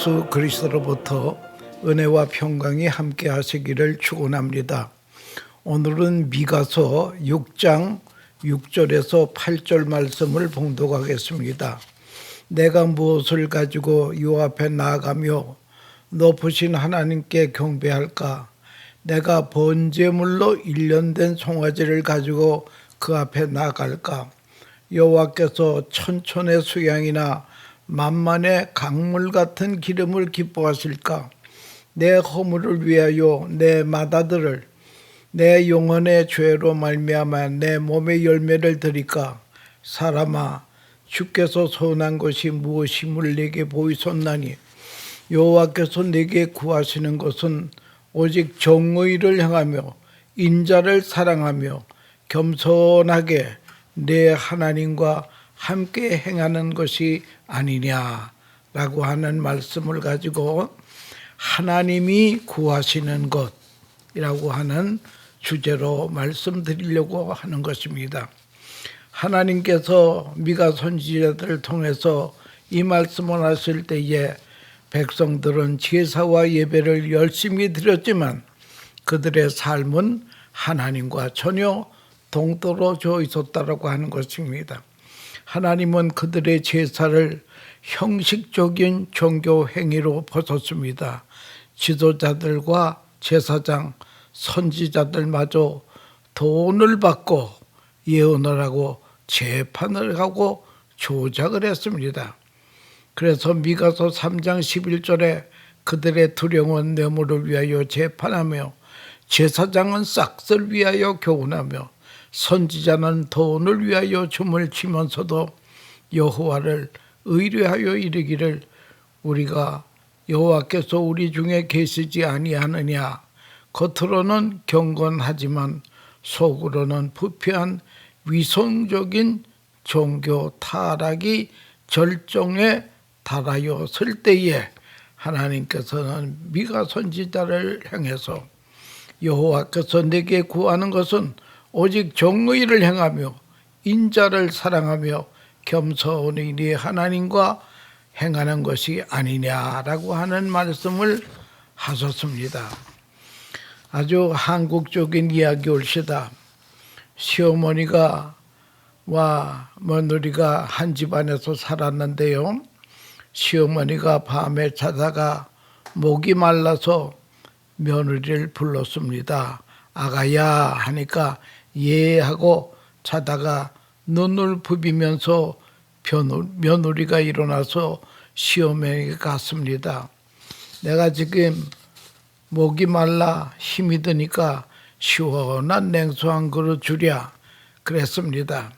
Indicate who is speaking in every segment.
Speaker 1: 예수 그리스도로부터 은혜와 평강이 함께 하시기를 축원합니다. 오늘은 미가서 6장 6절에서 8절 말씀을 봉독하겠습니다. 내가 무엇을 가지고 요 앞에 나아가며 높으신 하나님께 경배할까? 내가 번제물로 일련된 송아지를 가지고 그 앞에 나아갈까? 여호와께서 천천의 수양이나 만만의 강물 같은 기름을 기뻐하실까? 내 허물을 위하여 내 마다들을 내 영혼의 죄로 말미암아 내 몸의 열매를 드릴까? 사람아, 주께서 선한 것이 무엇임을 내게 보이셨나니 여호와께서 내게 구하시는 것은 오직 정의를 향하며 인자를 사랑하며 겸손하게 내 하나님과 함께 행하는 것이 아니냐라고 하는 말씀을 가지고 하나님이 구하시는 것이라고 하는 주제로 말씀드리려고 하는 것입니다. 하나님께서 미가 선지자들을 통해서 이 말씀을 하실 때에 백성들은 제사와 예배를 열심히 드렸지만 그들의 삶은 하나님과 전혀 동떨어져 있었다라고 하는 것입니다. 하나님은 그들의 제사를 형식적인 종교 행위로 벗었습니다. 지도자들과 제사장, 선지자들마저 돈을 받고 예언을 하고 재판을 하고 조작을 했습니다. 그래서 미가서 3장 11절에 그들의 두려운 뇌물을 위하여 재판하며 제사장은 싹을 위하여 교훈하며 선지자는 돈을 위하여 춤을 추면서도 여호와를 의뢰하여 이르기를 우리가 여호와께서 우리 중에 계시지 아니하느냐. 겉으로는 경건하지만 속으로는 부패한 위선적인 종교 타락이 절정에 달하여 설 때에 하나님께서는 미가 선지자를 향해서 여호와께서 내게 구하는 것은 오직 정의를 행하며 인자를 사랑하며 겸손히 네 하나님과 행하는 것이 아니냐라고 하는 말씀을 하셨습니다. 아주 한국적인 이야기 올시다. 시어머니가 며느리가 한 집안에서 살았는데요. 시어머니가 밤에 자다가 목이 말라서 며느리를 불렀습니다. 아가야 하니까 예 하고 자다가 눈을 부비면서 며느리가 일어나서 시어머니에게 갔습니다. 내가 지금 목이 말라 힘이 드니까 시원한 냉수 한 그릇 주랴 그랬습니다.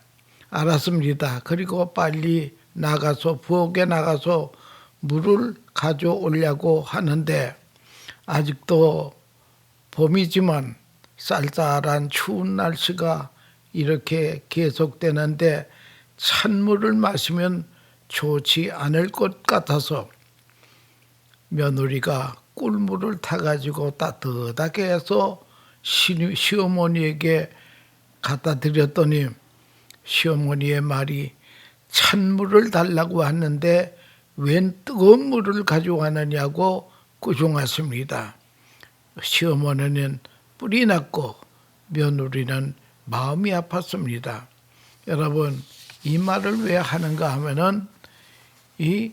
Speaker 1: 알았습니다. 그리고 빨리 나가서 부엌에 나가서 물을 가져오려고 하는데 아직도 봄이지만 쌀쌀한 추운 날씨가 이렇게 계속되는데 찬물을 마시면 좋지 않을 것 같아서 며느리가 꿀물을 타가지고 따뜻하게 해서 시어머니에게 갖다 드렸더니 시어머니의 말이 찬물을 달라고 하는데 웬 뜨거운 물을 가져가느냐고 꾸중하십니다. 시어머니는 뿔이 났고 며느리는 마음이 아팠습니다. 여러분, 이 말을 왜 하는가 하면은 이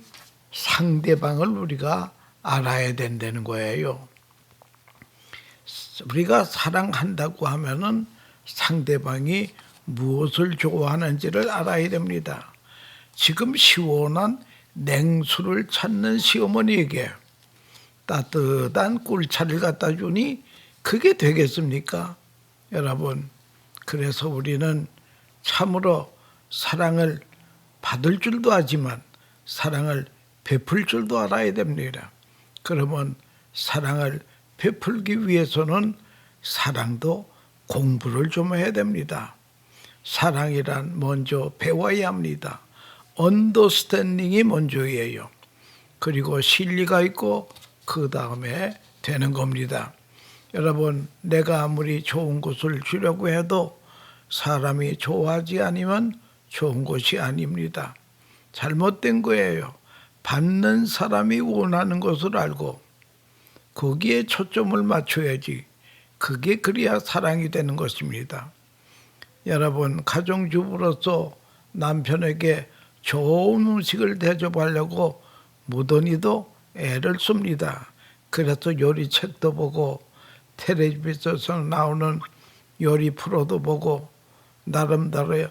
Speaker 1: 상대방을 우리가 알아야 된다는 거예요. 우리가 사랑한다고 하면은 상대방이 무엇을 좋아하는지를 알아야 됩니다. 지금 시원한 냉수를 찾는 시어머니에게 따뜻한 꿀차를 갖다 주니 그게 되겠습니까? 여러분, 그래서 우리는 참으로 사랑을 받을 줄도 알지만 사랑을 베풀 줄도 알아야 됩니다. 그러면 사랑을 베풀기 위해서는 사랑도 공부를 좀 해야 됩니다. 사랑이란 먼저 배워야 합니다. 언더스탠딩이 먼저예요. 그리고 실리가 있고 그 다음에 되는 겁니다. 여러분, 내가 아무리 좋은 것을 주려고 해도 사람이 좋아하지 않으면 좋은 것이 아닙니다. 잘못된 거예요. 받는 사람이 원하는 것을 알고 거기에 초점을 맞춰야지. 그게 그래야 사랑이 되는 것입니다. 여러분, 가정주부로서 남편에게 좋은 음식을 대접하려고 무던히도 애를 씁니다. 그래서 요리책도 보고 텔레비전에서 나오는 요리 프로도 보고 나름대로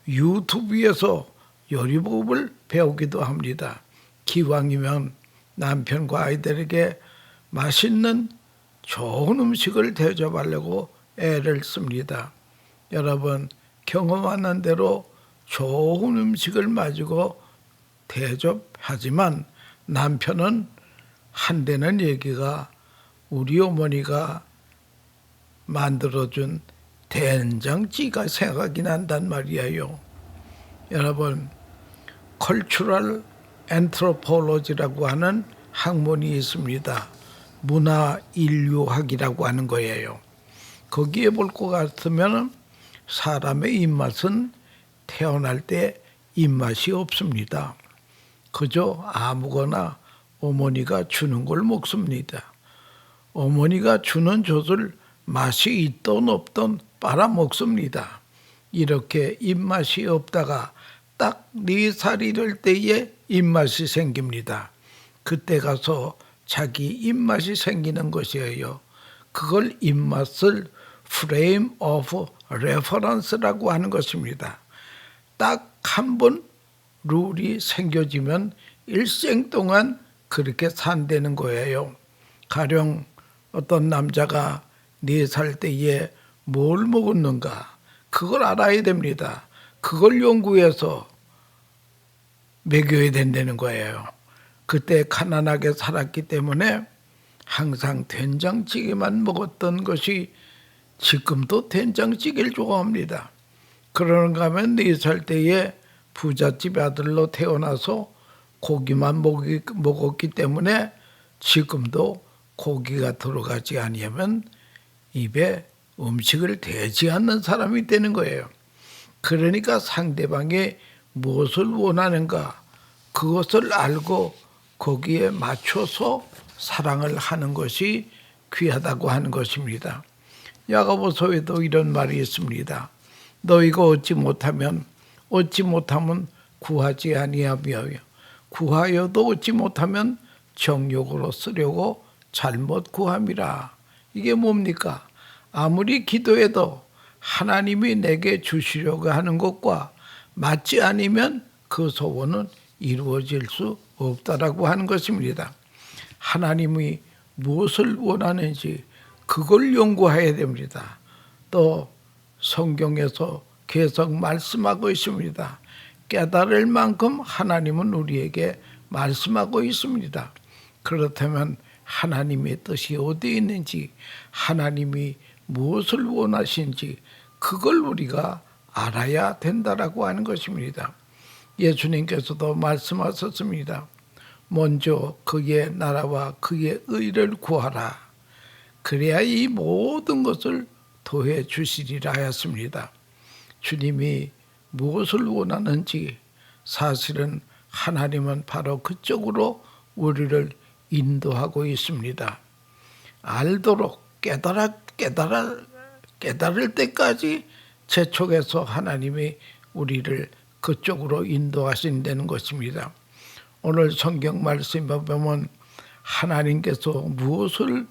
Speaker 1: 유튜브에서 요리법을 배우기도 합니다. 기왕이면 남편과 아이들에게 맛있는 좋은 음식을 대접하려고 애를 씁니다. 여러분, 경험하는 대로 좋은 음식을 가지고 대접하지만 남편은 한대는 얘기가 우리 어머니가 만들어준 된장찌개가 생각이 난단 말이에요. 여러분, 컬처럴 엔트로폴로지라고 하는 학문이 있습니다. 문화인류학이라고 하는 거예요. 거기에 볼 것 같으면 사람의 입맛은 태어날 때 입맛이 없습니다. 그저 아무거나 어머니가 주는 걸 먹습니다. 어머니가 주는 젖을 맛이 있든 없든 빨아먹습니다. 이렇게 입맛이 없다가 딱 4살이 될 때에 입맛이 생깁니다. 그때 가서 자기 입맛이 생기는 것이에요. 그걸 입맛을 프레임 오브 레퍼런스라고 하는 것입니다. 딱 한 번 룰이 생겨지면 일생 동안 그렇게 산다는 거예요. 가령 어떤 남자가 4살 때에 뭘 먹었는가 그걸 알아야 됩니다. 그걸 연구해서 먹여야 된다는 거예요. 그때 가난하게 살았기 때문에 항상 된장찌개만 먹었던 것이 지금도 된장찌개를 좋아합니다. 그런가 하면 4살 때에 부잣집 아들로 태어나서 고기만 먹었기 때문에 지금도 고기가 들어가지 아니하면 입에 음식을 대지 않는 사람이 되는 거예요. 그러니까 상대방이 무엇을 원하는가 그것을 알고 거기에 맞춰서 사랑을 하는 것이 귀하다고 하는 것입니다. 야고보서에도 이런 말이 있습니다. 너희가 얻지 못하면 구하지 아니하며 구하여도 얻지 못하면 정욕으로 쓰려고 잘못 구함이라. 이게 뭡니까? 아무리 기도해도 하나님이 내게 주시려고 하는 것과 맞지 않으면 그 소원은 이루어질 수 없다라고 하는 것입니다. 하나님이 무엇을 원하는지 그걸 연구해야 됩니다. 또 성경에서 계속 말씀하고 있습니다. 깨달을 만큼 하나님은 우리에게 말씀하고 있습니다. 그렇다면 하나님의 뜻이 어디에 있는지 하나님이 무엇을 원하시는지 그걸 우리가 알아야 된다라고 하는 것입니다. 예수님께서도 말씀하셨습니다. 먼저 그의 나라와 그의 의를 구하라. 그래야 이 모든 것을 더해 주시리라 하였습니다. 주님이 무엇을 원하는지 사실은 하나님은 바로 그쪽으로 우리를 인도하고 있습니다. 알도록 깨달을 때까지 재촉해서 하나님이 우리를 그쪽으로 인도하신다는 것입니다. 오늘 성경 말씀에 보면 하나님께서 무엇을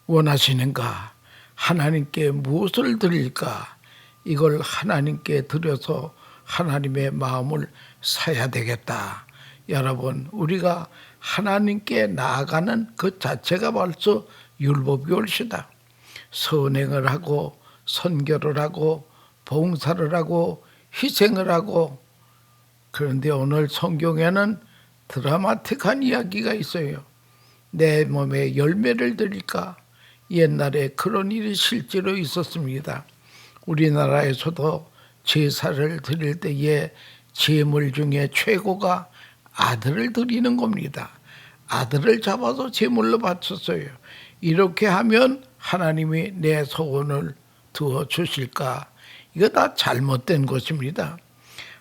Speaker 1: 원하시는가, 하나님께 무엇을 드릴까, 이걸 하나님께 드려서 하나님의 마음을 사야 되겠다. 여러분, 우리가 하나님께 나아가는 그 자체가 벌써 율법이 옳시다. 선행을 하고 선교를 하고 봉사를 하고 희생을 하고. 그런데 오늘 성경에는 드라마틱한 이야기가 있어요. 내 몸에 열매를 드릴까? 옛날에 그런 일이 실제로 있었습니다. 우리나라에서도 제사를 드릴 때에 제물 중에 최고가 아들을 드리는 겁니다. 아들을 잡아서 제물로 바쳤어요. 이렇게 하면 하나님이 내 소원을 두어 주실까? 이거 다 잘못된 것입니다.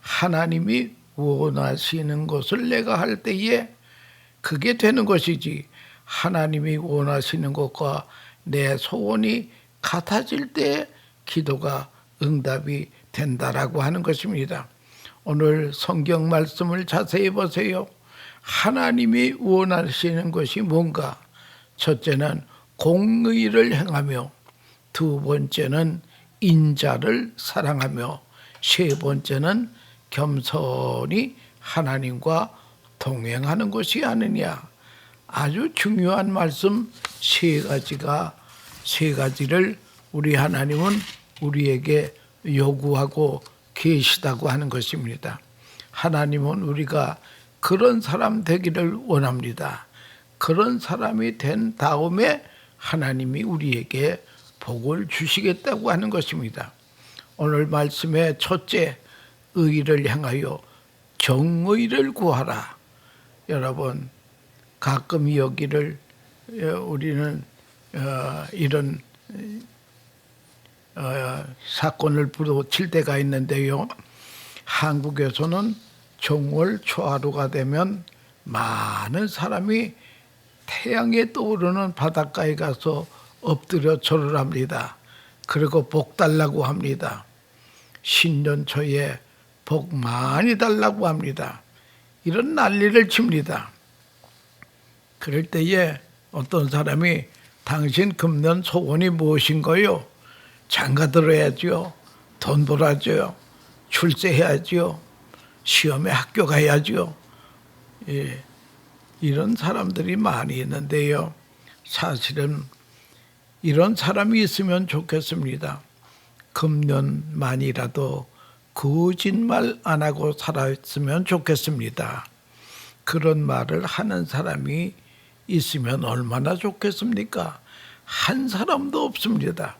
Speaker 1: 하나님이 원하시는 것을 내가 할 때에 그게 되는 것이지, 하나님이 원하시는 것과 내 소원이 같아질 때 기도가 응답이 된다라고 하는 것입니다. 오늘 성경 말씀을 자세히 보세요. 하나님이 원하시는 것이 뭔가? 첫째는 공의를 행하며, 두 번째는 인자를 사랑하며, 세 번째는 겸손히 하나님과 동행하는 것이 아니냐. 아주 중요한 말씀 세 가지를 우리 하나님은 우리에게 요구하고 계시다고 하는 것입니다. 하나님은 우리가 그런 사람 되기를 원합니다. 그런 사람이 된 다음에 하나님이 우리에게 복을 주시겠다고 하는 것입니다. 오늘 말씀의 첫째, 의를 향하여 정의를 구하라. 여러분, 가끔 여기를 우리는 이런 사건을 부딪힐 때가 있는데요. 한국에서는 정월 초하루가 되면 많은 사람이 태양에 떠오르는 바닷가에 가서 엎드려 절을 합니다. 그리고 복 달라고 합니다. 신년 초에 복 많이 달라고 합니다. 이런 난리를 칩니다. 그럴 때에 어떤 사람이 당신 금년 소원이 무엇인가요? 장가 들어야죠. 돈 벌어야죠. 출세해야죠. 시험에 학교 가야죠. 예, 이런 사람들이 많이 있는데요. 사실은 이런 사람이 있으면 좋겠습니다. 금년만이라도 거짓말 안 하고 살았으면 좋겠습니다. 그런 말을 하는 사람이 있으면 얼마나 좋겠습니까? 한 사람도 없습니다.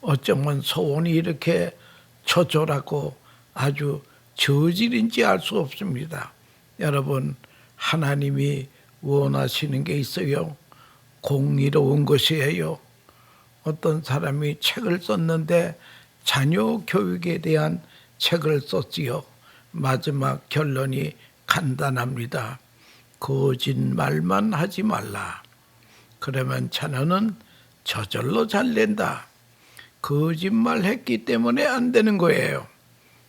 Speaker 1: 어쩌면 소원이 이렇게 초조하고 아주 저질인지 알 수 없습니다. 여러분, 하나님이 원하시는 게 있어요. 공의로운 것이에요. 어떤 사람이 책을 썼는데 자녀 교육에 대한 책을 썼지요. 마지막 결론이 간단합니다. 거짓말만 하지 말라. 그러면 자녀는 저절로 잘 된다. 거짓말했기 때문에 안 되는 거예요.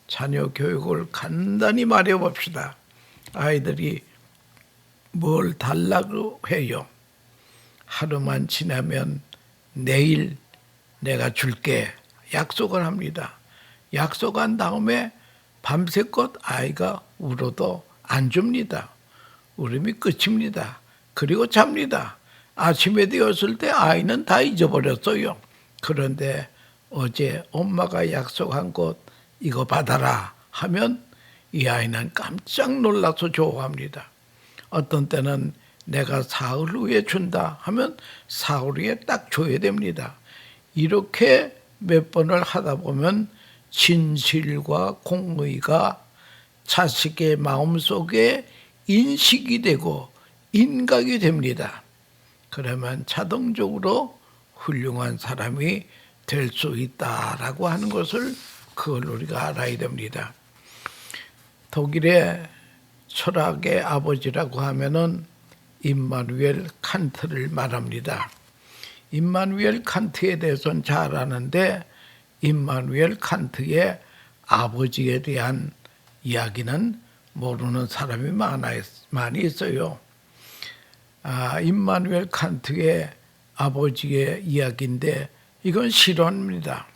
Speaker 1: 자녀 교육을 간단히 말해 봅시다. 아이들이 뭘 달라고 해요. 하루만 지나면 내일 내가 줄게 약속을 합니다. 약속한 다음에 밤새껏 아이가 울어도 안 줍니다. 울음이 끝입니다. 그리고 잡니다. 아침에 되었을 때 아이는 다 잊어버렸어요. 그런데 어제 엄마가 약속한 것 이거 받아라 하면 이 아이는 깜짝 놀라서 좋아합니다. 어떤 때는 내가 사흘 후에 준다 하면 사흘 후에 딱 줘야 됩니다. 이렇게 몇 번을 하다 보면 진실과 공의가 자식의 마음속에 인식이 되고 인각이 됩니다. 그러면 자동적으로 훌륭한 사람이 될 수 있다라고 하는 것을 그걸 우리가 알아야 됩니다. 독일의 철학의 아버지라고 하면은 임마누엘 칸트를 말합니다. 임마누엘 칸트에 대해서는 잘 아는데 임마누엘 칸트의 아버지에 대한 이야기는 모르는 사람이 많이 있어요. 임마누엘 칸트의 아버지의 이야기인데 이건 실화입니다.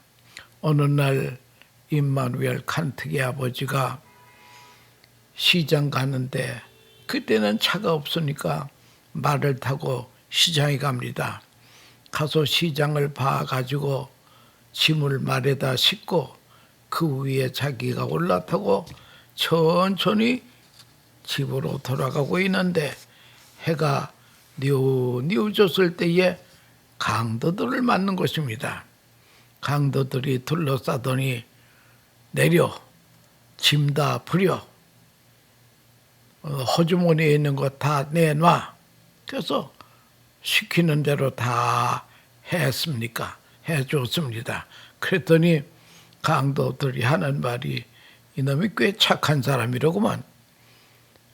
Speaker 1: 어느 날 임마누엘 칸트의 아버지가 시장 가는데 그때는 차가 없으니까 말을 타고 시장에 갑니다. 가서 시장을 봐가지고 짐을 말에다 싣고 그 위에 자기가 올라타고 천천히 집으로 돌아가고 있는데 해가 뉘우졌을 때에 강도들을 만난 것입니다. 강도들이 둘러싸더니 내려 짐 다 버려 호주머니에 있는 거 다 내놔. 그래서 시키는 대로 다 해줬습니다. 그랬더니 강도들이 하는 말이 이놈이 꽤 착한 사람이라구만.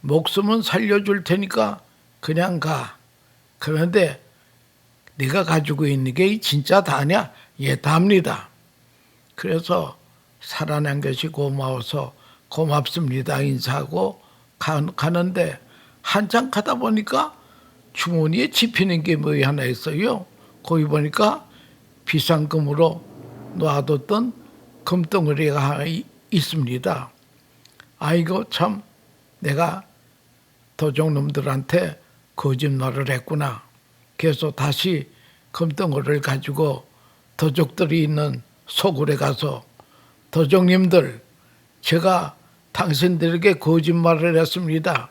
Speaker 1: 목숨은 살려줄 테니까 그냥 가. 그런데 네가 가지고 있는 게 진짜 다냐? 예, 답니다. 그래서 살아난 것이 고마워서 고맙습니다 인사하고 가는데 한참 가다 보니까 주머니에 집히는 게 뭐 하나 있어요. 거기 보니까 비상금으로 놔뒀던 금덩어리가 있습니다. 아이고 참 내가 도적놈들한테 거짓말을 했구나. 그래서 다시 금덩어리를 가지고 도적들이 있는 소굴에 가서 도적님들 제가 당신들에게 거짓말을 했습니다.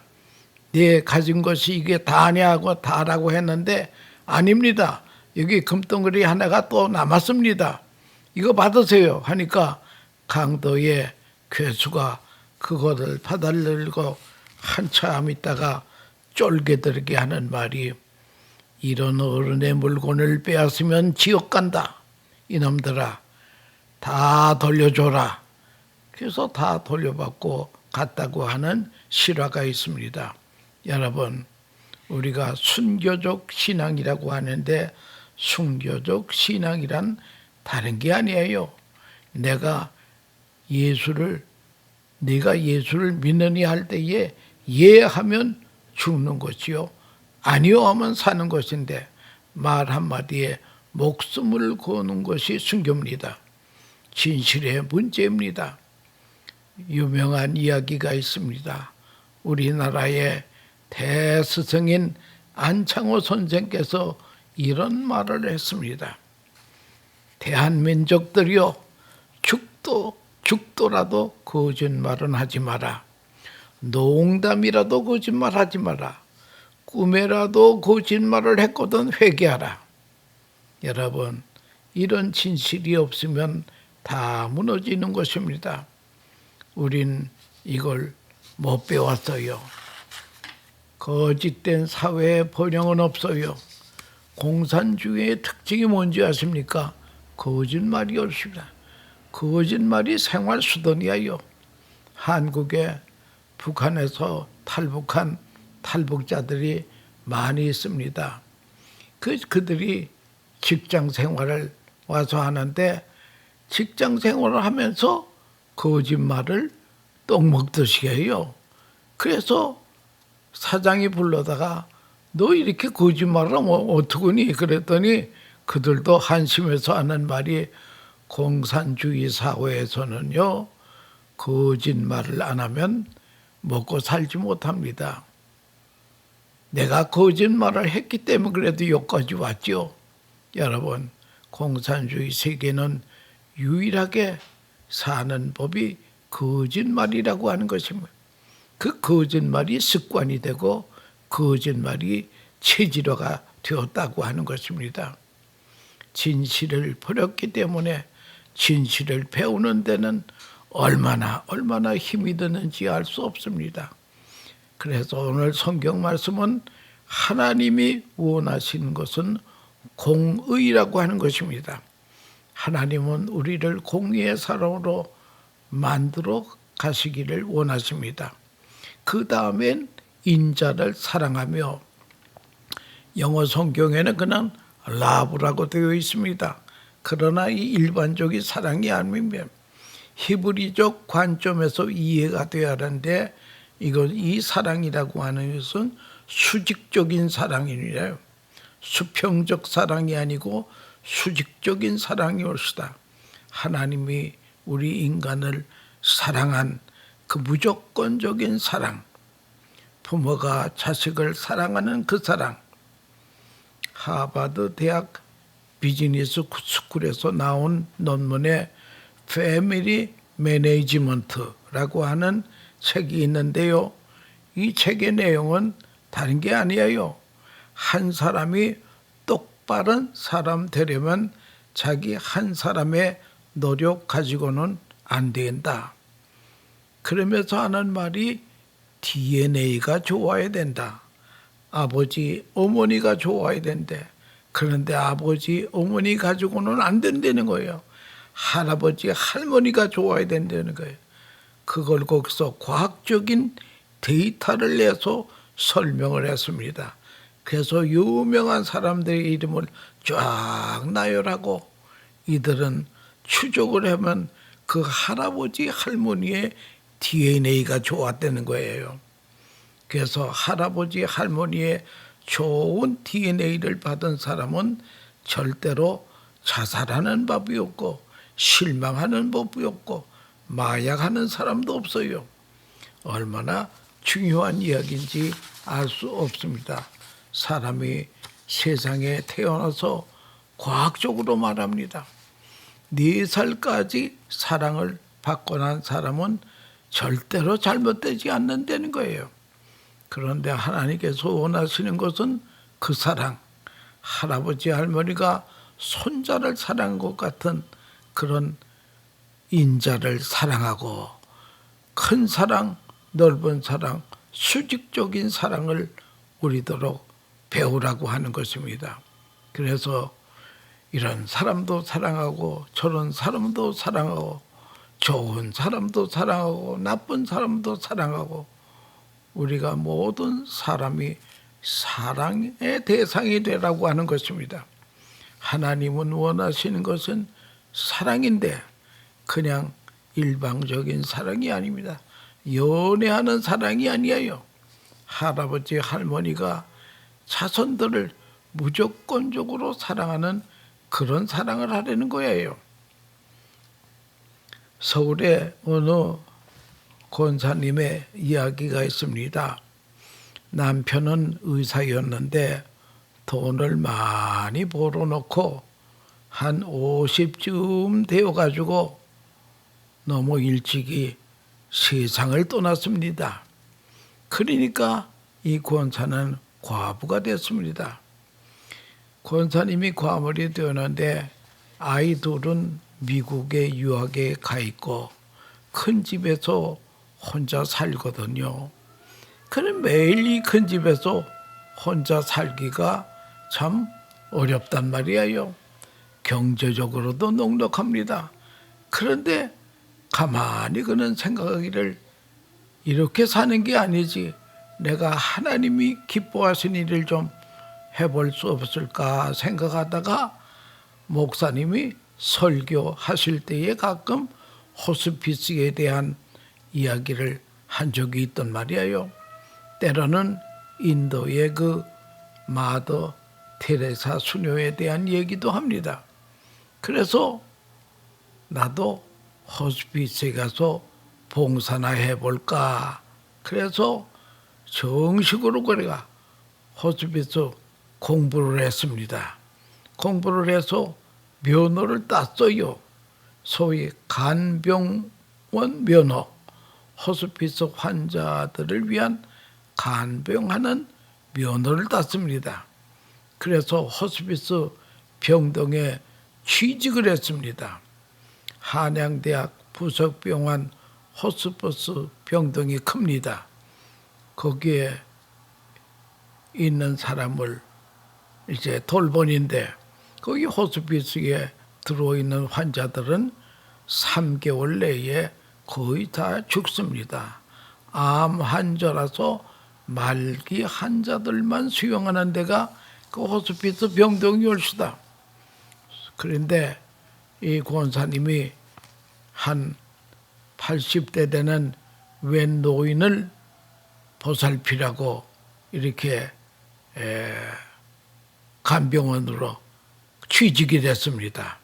Speaker 1: 네 가진 것이 이게 다냐고 다라고 했는데 아닙니다. 여기 금덩어리 하나가 또 남았습니다. 이거 받으세요 하니까 강도의 괴수가 그거를 받아들고 한참 있다가 쫄게들게 하는 말이 이런 어른의 물건을 빼앗으면 지옥 간다. 이놈들아 다 돌려줘라. 그래서 다 돌려받고 갔다고 하는 실화가 있습니다. 여러분 우리가 순교적 신앙이라고 하는데 순교적 신앙이란 다른 게 아니에요. 내가 예수를 믿느니 할 때에 예하면 죽는 것이요 아니요 하면 사는 것인데 말 한마디에 목숨을 거는 것이 순교입니다. 진실의 문제입니다. 유명한 이야기가 있습니다. 우리나라의 대스승인 안창호 선생께서 이런 말을 했습니다. 대한민족들이여 죽더라도 거짓말은 하지 마라. 농담이라도 거짓말하지 마라. 꿈에라도 거짓말을 했거든 회개하라. 여러분 이런 진실이 없으면 다 무너지는 것입니다. 우린 이걸 못 배웠어요. 거짓된 사회에 번영은 없어요. 공산주의의 특징이 뭔지 아십니까? 거짓말이 없습니다. 거짓말이 생활 수단이에요. 한국에 북한에서 탈북한 탈북자들이 많이 있습니다. 그들이 직장 생활을 와서 하는데 직장 생활을 하면서 거짓말을 떡 먹듯이 해요. 그래서 사장이 불러다가 너 이렇게 거짓말을 하면 어떡하니? 그랬더니 그들도 한심해서 하는 말이 공산주의 사회에서는요. 거짓말을 안 하면 먹고 살지 못합니다. 내가 거짓말을 했기 때문에 그래도 여기까지 왔죠. 여러분 공산주의 세계는 유일하게 사는 법이 거짓말이라고 하는 것입니다. 그 거짓말이 습관이 되고 거짓말이 체질화가 되었다고 하는 것입니다. 진실을 버렸기 때문에 진실을 배우는 데는 얼마나 힘이 드는지 알 수 없습니다. 그래서 오늘 성경 말씀은 하나님이 원하시는 것은 공의라고 하는 것입니다. 하나님은 우리를 공의의 사람으로 만들어 가시기를 원하십니다. 그 다음엔 인자를 사랑하며 영어 성경에는 그냥 라브라고 되어 있습니다. 그러나 이 일반적인 사랑이 아닙니다. 히브리적 관점에서 이해가 되어야 하는데 이 사랑이라고 하는 것은 수직적인 사랑이래요. 수평적 사랑이 아니고 수직적인 사랑이 옳시다. 하나님이 우리 인간을 사랑한 그 무조건적인 사랑, 부모가 자식을 사랑하는 그 사랑, 하버드 대학 비즈니스 스쿨에서 나온 논문에 패밀리 매니지먼트라고 하는 책이 있는데요. 이 책의 내용은 다른 게 아니에요. 한 사람이 똑바른 사람 되려면 자기 한 사람의 노력 가지고는 안 된다. 그러면서 하는 말이 DNA가 좋아야 된다. 아버지, 어머니가 좋아야 된대. 그런데 아버지, 어머니 가지고는 안 된다는 거예요. 할아버지, 할머니가 좋아야 된다는 거예요. 그걸 거기서 과학적인 데이터를 내서 설명을 했습니다. 그래서 유명한 사람들의 이름을 쫙 나열하고 이들은 추적을 하면 그 할아버지 할머니의 DNA가 좋았다는 거예요. 그래서 할아버지 할머니의 좋은 DNA를 받은 사람은 절대로 자살하는 법이 없고 실망하는 법이 없고 마약하는 사람도 없어요. 얼마나 중요한 이야기인지 알 수 없습니다. 사람이 세상에 태어나서 과학적으로 말합니다. 4살까지 사랑을 받고 난 사람은 절대로 잘못되지 않는다는 거예요. 그런데 하나님께서 원하시는 것은 그 사랑, 할아버지 할머니가 손자를 사랑한 것 같은 그런 인자를 사랑하고 큰 사랑, 넓은 사랑, 수직적인 사랑을 우리도록 배우라고 하는 것입니다. 그래서 이런 사람도 사랑하고 저런 사람도 사랑하고 좋은 사람도 사랑하고 나쁜 사람도 사랑하고 우리가 모든 사람이 사랑의 대상이 되라고 하는 것입니다. 하나님은 원하시는 것은 사랑인데 그냥 일방적인 사랑이 아닙니다. 연애하는 사랑이 아니에요. 할아버지 할머니가 자손들을 무조건적으로 사랑하는 그런 사랑을 하려는 거예요. 서울에 어느 권사님의 이야기가 있습니다. 남편은 의사였는데 돈을 많이 벌어놓고 한 50쯤 되어가지고 너무 일찍이 세상을 떠났습니다. 그러니까 이 권사는 과부가 됐습니다. 권사님이 과물이 되었는데 아이 둘은 미국에 유학에 가 있고 큰 집에서 혼자 살거든요. 그럼 매일 이 큰 집에서 혼자 살기가 참 어렵단 말이에요. 경제적으로도 넉넉합니다. 그런데 가만히 그는 생각하기를 이렇게 사는 게 아니지 내가 하나님이 기뻐하시는 일을 좀 해볼 수 없을까 생각하다가 목사님이 설교하실 때에 가끔 호스피스에 대한 이야기를 한 적이 있단 말이에요. 때로는 인도의 그 마더 테레사 수녀에 대한 얘기도 합니다. 그래서 나도 호스피스에 가서 봉사나 해볼까. 그래서 정식으로 그래가 호스피스 공부를 했습니다. 공부를 해서 면허를 땄어요. 소위 간병원 면허. 호스피스 환자들을 위한 간병하는 면허를 땄습니다. 그래서 호스피스 병동에 취직을 했습니다. 한양대학 부석병원 호스피스 병동이 큽니다. 거기에 있는 사람을 이제 돌보는데 거기 호스피스에 들어있는 환자들은 3개월 내에 거의 다 죽습니다. 암 환자라서 말기 환자들만 수용하는 데가 그 호스피스 병동이 올시다. 그런데 이 권사님이 한 80대 되는 웬 노인을 보살피라고 이렇게 간병원으로 취직이 됐습니다.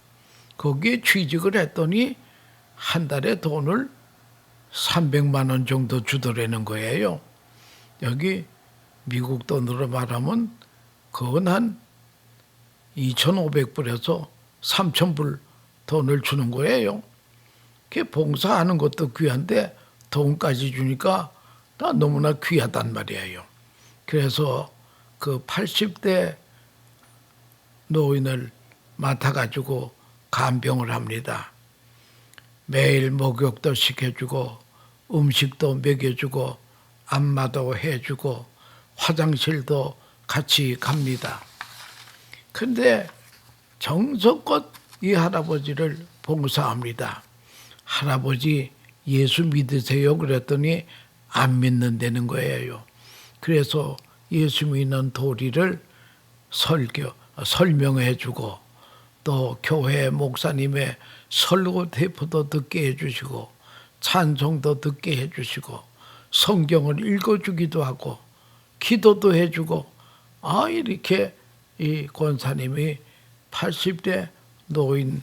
Speaker 1: 거기에 취직을 했더니 한 달에 돈을 300만 원 정도 주더라는 거예요. 여기 미국 돈으로 말하면 그건 한 2,500불에서 3,000불 돈을 주는 거예요. 그게 봉사하는 것도 귀한데 돈까지 주니까 다 너무나 귀하단 말이에요. 그래서 그 80대 노인을 맡아가지고 간병을 합니다. 매일 목욕도 시켜주고 음식도 먹여주고 안마도 해주고 화장실도 같이 갑니다. 근데 정성껏 이 할아버지를 봉사합니다. 할아버지 예수 믿으세요? 그랬더니 안 믿는다는 거예요. 그래서 예수 믿는 도리를 설명해 주고 또 교회 목사님의 설교 테이프도 듣게 해주시고 찬송도 듣게 해주시고 성경을 읽어주기도 하고 기도도 해주고 이렇게 이 권사님이 80대 노인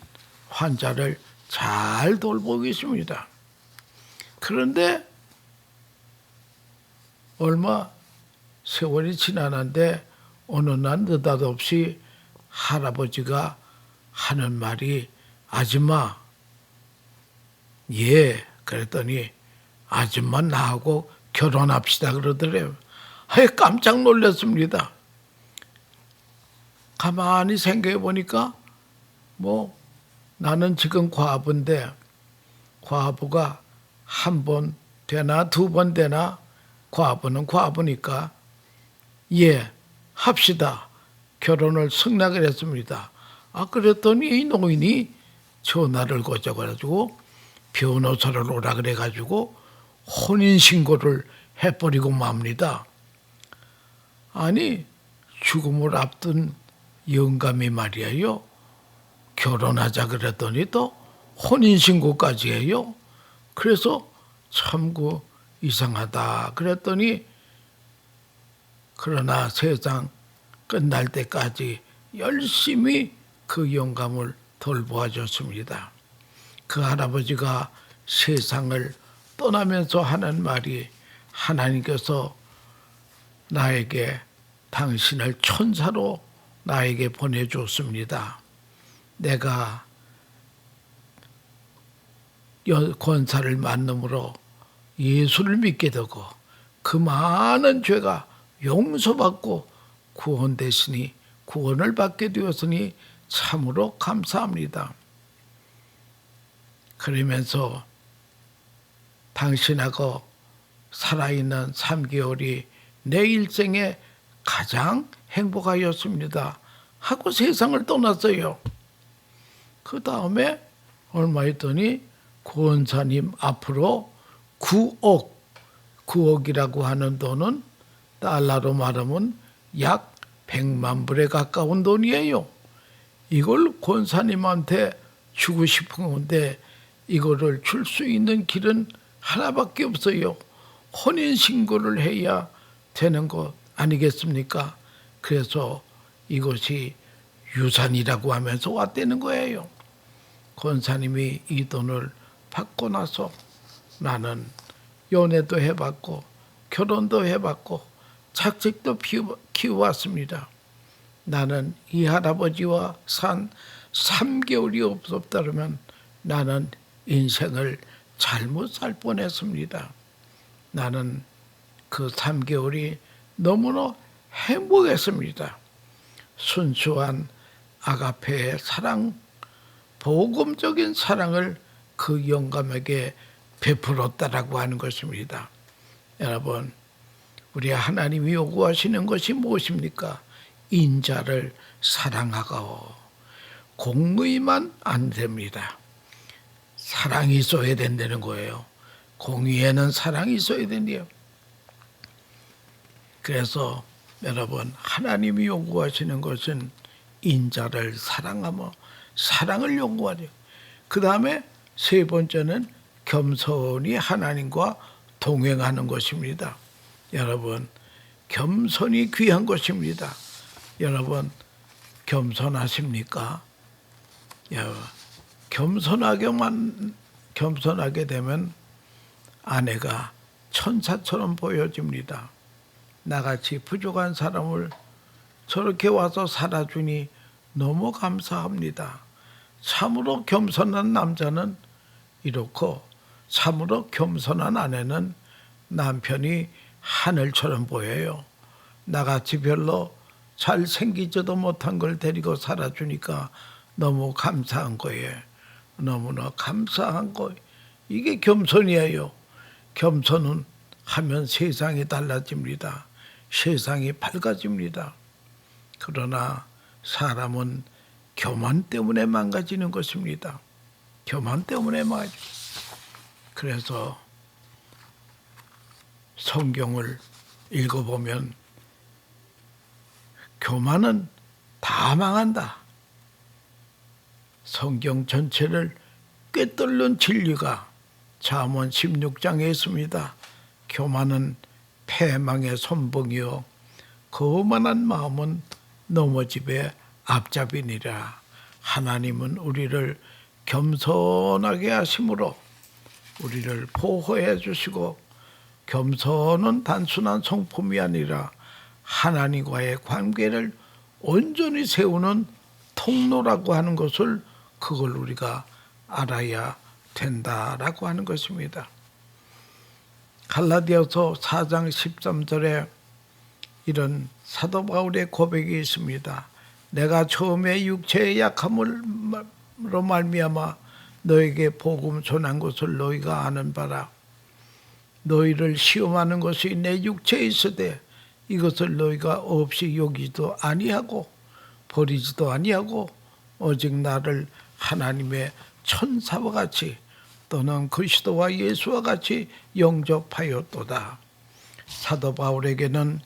Speaker 1: 환자를 잘 돌보고 계십니다. 그런데 얼마 세월이 지나는데 어느 날 느닷없이 할아버지가 하는 말이 아줌마 예 그랬더니 아줌마 나하고 결혼합시다 그러더래요. 깜짝 놀랐습니다. 가만히 생각해 보니까 나는 지금 과부인데 과부가 한 번 되나 두 번 되나 과부는 과부니까 예 합시다 결혼을 승낙을 했습니다. 그랬더니 이 노인이 전화를 거쳐가지고 변호사를 오라 그래가지고 혼인신고를 해버리고 맙니다. 아니 죽음을 앞둔 영감이 말이에요. 결혼하자 그랬더니 또 혼인신고까지 해요. 그래서 참 이상하다 그랬더니 그러나 세상 끝날 때까지 열심히 그 영감을 돌보아줬습니다. 그 할아버지가 세상을 떠나면서 하는 말이 하나님께서 나에게 당신을 천사로 나에게 보내줬습니다. 내가 권사를 만남으로 예수를 믿게 되고 그 많은 죄가 용서받고 구원되시니 구원을 받게 되었으니 참으로 감사합니다. 그러면서 당신하고 살아있는 3개월이 내 일생에 가장 행복하였습니다 하고 세상을 떠났어요. 그 다음에 얼마 있더니 권사님 앞으로 9억이라고 하는 돈은 달러로 말하면 약 100만 불에 가까운 돈이에요. 이걸 권사님한테 주고 싶은 건데 이거를 줄 수 있는 길은 하나밖에 없어요. 혼인신고를 해야 되는 것 아니겠습니까? 그래서 이것이 유산이라고 하면서 왔다는 거예요. 권사님이 이 돈을 받고 나서 나는 연애도 해봤고 결혼도 해봤고 자식도 키워왔습니다. 나는 이 할아버지와 산 3개월이 없었다면 나는 인생을 잘못 살 뻔했습니다. 나는 그 3개월이 너무나 행복했습니다. 순수한 아가페의 사랑, 복음적인 사랑을 그 영감에게 베풀었다라고 하는 것입니다. 여러분, 우리 하나님이 요구하시는 것이 무엇입니까? 인자를 사랑하고 공의만 안 됩니다. 사랑이 있어야 된다는 거예요. 공의에는 사랑이 있어야 된대요. 그래서 여러분, 하나님이 요구하시는 것은 인자를 사랑하며 사랑을 요구하죠. 그 다음에 세 번째는 겸손히 하나님과 동행하는 것입니다. 여러분, 겸손이 귀한 것입니다. 여러분, 겸손하십니까? 겸손하게 되면 아내가 천사처럼 보여집니다. 나같이 부족한 사람을 저렇게 와서 살아주니 너무 감사합니다. 참으로 겸손한 남자는 이렇고 참으로 겸손한 아내는 남편이 하늘처럼 보여요. 나같이 별로 잘생기지도 못한 걸 데리고 살아주니까 너무 감사한 거예요. 너무나 감사한 거. 이게 겸손이에요. 겸손은 하면 세상이 달라집니다. 세상이 밝아집니다. 그러나 사람은 교만 때문에 망가지는 것입니다. 교만 때문에 망가집니다. 그래서 성경을 읽어보면 교만은 다 망한다. 성경 전체를 꿰뚫는 진리가 잠언 16장에 있습니다. 교만은 패망의 선봉이요 거만한 마음은 넘어집의 앞잡이니라. 하나님은 우리를 겸손하게 하심으로 우리를 보호해 주시고, 겸손은 단순한 성품이 아니라 하나님과의 관계를 온전히 세우는 통로라고 하는 것을, 그걸 우리가 알아야 된다라고 하는 것입니다. 갈라디아서 4장 13절에 이런 사도 바울의 고백이 있습니다. 내가 처음에 육체의 약함으로 말미암아 너에게 복음 전한 것을 너희가 아는 바라. 너희를 시험하는 것이 내 육체에 있으되 이것을 너희가 없이 여기지도 아니하고 버리지도 아니하고 오직 나를 하나님의 천사와 같이 또는 그리스도와 예수와 같이 영접하였도다. 사도 바울에게는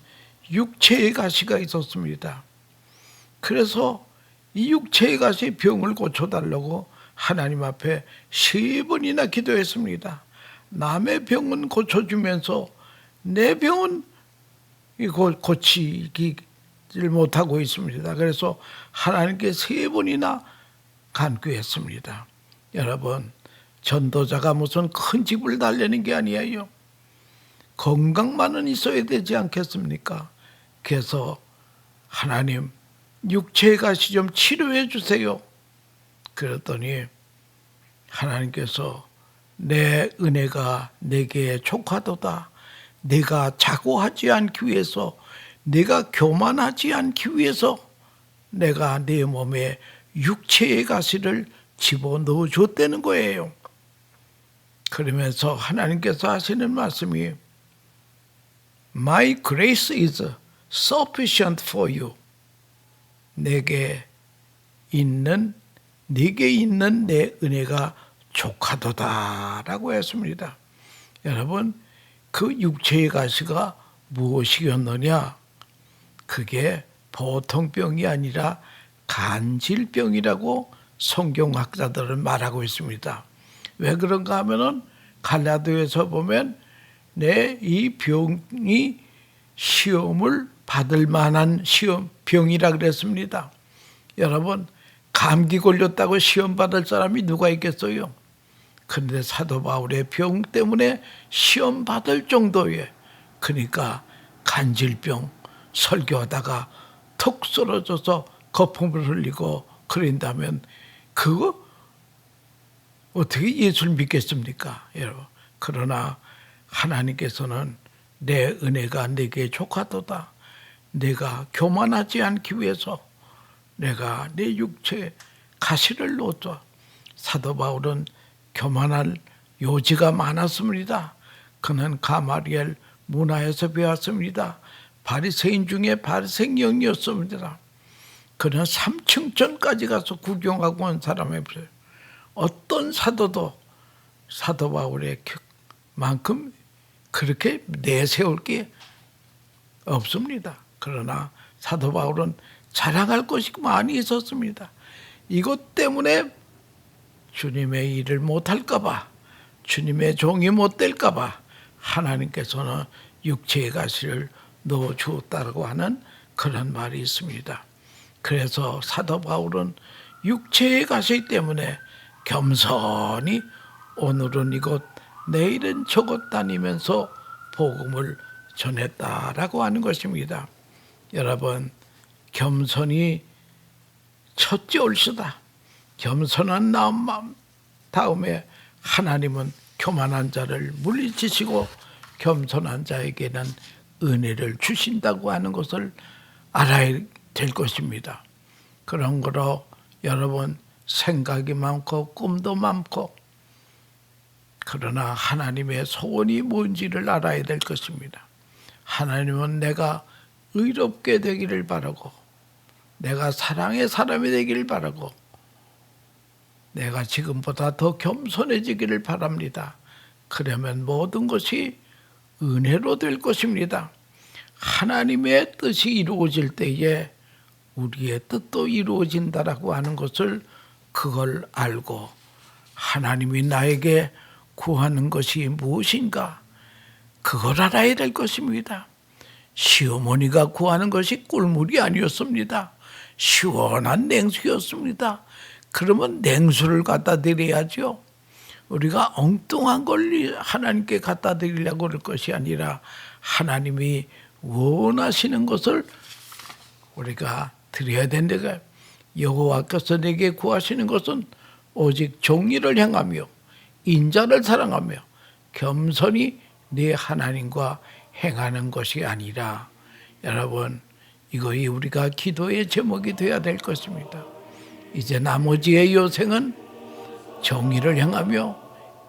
Speaker 1: 육체의 가시가 있었습니다. 그래서 이 육체의 가시 병을 고쳐달라고 하나님 앞에 3번이나 기도했습니다. 남의 병은 고쳐주면서 내 병은 고치기를 못하고 있습니다. 그래서 하나님께 3번이나 간구했습니다. 여러분, 전도자가 무슨 큰 집을 달려는 게 아니에요. 건강만은 있어야 되지 않겠습니까? 그래서 하나님, 육체의 가시 좀 치료해 주세요. 그랬더니 하나님께서 내 은혜가 내게 족하도다. 내가 자고하지 않기 위해서, 내가 교만하지 않기 위해서 내가 내 몸에 육체의 가시를 집어넣어 줬다는 거예요. 그러면서 하나님께서 하시는 말씀이 My grace is sufficient for you. 내게 있는 내 은혜가 족하도다라고 했습니다. 여러분, 그 육체의 가시가 무엇이었느냐? 그게 보통 병이 아니라 간질병이라고 성경학자들은 말하고 있습니다. 왜 그런가 하면은 갈라디아서 보면 내 이 병이 시험을 받을 만한 병이라 그랬습니다. 여러분, 감기 걸렸다고 시험 받을 사람이 누가 있겠어요? 그런데 사도 바울의 병 때문에 시험 받을 정도의, 그러니까 간질병, 설교하다가 턱 쓰러져서 거품을 흘리고 그런다면 그거 어떻게 예수를 믿겠습니까? 여러분, 그러나 하나님께서는 내 은혜가 내게 족하도다. 내가 교만하지 않기 위해서 내가 내 육체에 가시를 놓자. 사도 바울은 교만할 요지가 많았습니다. 그는 가마리엘 문화에서 배웠습니다. 바리새인 중에 바리새인이었습니다. 그는 3층전까지 가서 구경하고 온 사람이었어요. 어떤 사도도 사도 바울의 만큼 그렇게 내세울 게 없습니다. 그러나 사도 바울은 자랑할 것이 많이 있었습니다. 이것 때문에 주님의 일을 못할까 봐, 주님의 종이 못 될까 봐 하나님께서는 육체의 가시를 넣어주었다고 하는 그런 말이 있습니다. 그래서 사도 바울은 육체의 가시 때문에 겸손히 오늘은 이곳 내일은 저곳 다니면서 복음을 전했다라고 하는 것입니다. 여러분, 겸손이 첫째 올시다. 겸손한 마음 다음에 하나님은 교만한 자를 물리치시고 겸손한 자에게는 은혜를 주신다고 하는 것을 알아야 될 것입니다. 그런 거로 여러분, 생각이 많고 꿈도 많고, 그러나 하나님의 소원이 뭔지를 알아야 될 것입니다. 하나님은 내가 의롭게 되기를 바라고, 내가 사랑의 사람이 되기를 바라고, 내가 지금보다 더 겸손해지기를 바랍니다. 그러면 모든 것이 은혜로 될 것입니다. 하나님의 뜻이 이루어질 때에 우리의 뜻도 이루어진다라고 하는 것을 그걸 알고 하나님이 나에게 구하는 것이 무엇인가 그걸 알아야 될 것입니다. 시어머니가 구하는 것이 꿀물이 아니었습니다. 시원한 냉수였습니다. 그러면 냉수를 갖다 드려야죠. 우리가 엉뚱한 걸 하나님께 갖다 드리려고 그럴 것이 아니라 하나님이 원하시는 것을 우리가 드려야 된다고요. 여호와께서 내게 구하시는 것은 오직 정의를 행하며 인자를 사랑하며 겸손히 네 하나님과 행하는 것이 아니라 여러분 이것이 우리가 기도의 제목이 되어야 될 것입니다. 이제 나머지의 여생은 정의를 행하며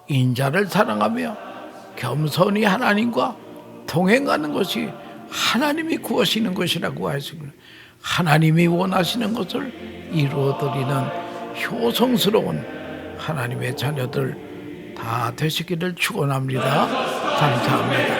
Speaker 1: 인자를 사랑하며 겸손히 하나님과 동행하는 것이 하나님이 구하시는 것이라고 하십니다. 하나님이 원하시는 것을 이루어드리는 효성스러운 하나님의 자녀들 다 되시기를 축원합니다. 감사합니다.